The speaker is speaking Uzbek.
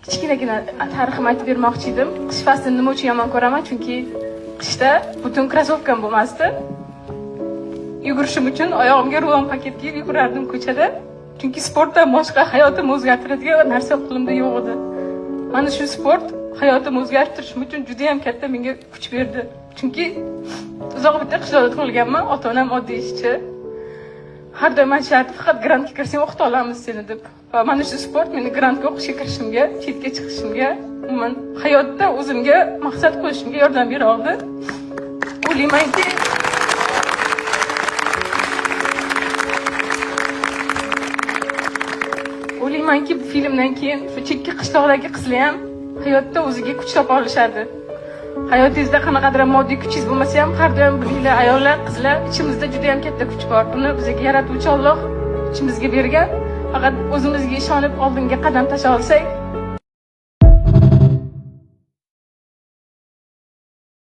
kichkinagina tariximni aytib bermoqchi edim. Qish faslini nima uchun yomon ko'raman? Chunki qishda butun krossovkam bo'lmasdi. Yugurishim uchun oyog'imga rulon paket kiyib yugurardim ko'chada. Chunki sportdan boshqa hayotimni o'zgartiradigan narsa qo'limda yo'q edi. Mana shu sport hayotimni o'zgartirishim uchun juda ham katta menga kuch berdi. Chunki uzoq bitta qishloqda tug'ilganman, ota-onam oddiy ishchi. Har doim aytishardi, faqat grantga kirsang o'qita olamiz seni deb. Va mana shu sport meni grantga o'qishga kirishimga, chetga chiqishimga, umuman hayotda o'zimga maqsad qo'yishimga yordam bera oldi. O'ylaymanki, bu filmdan keyin shu chekka qishloqdagi qizlar ham hayotda o'ziga kuch topa olishadi. Hayotingizda qanaqadir moddiy kuchingiz bo'lmasa ham, har doim bilinglar, ayollar, qizlar, ichimizda juda ham katta kuch bor. Buni bizga yaratuvchi Alloh ichimizga bergan. Faqat o'zimizga ishonib oldinga qadam tashlay olsak,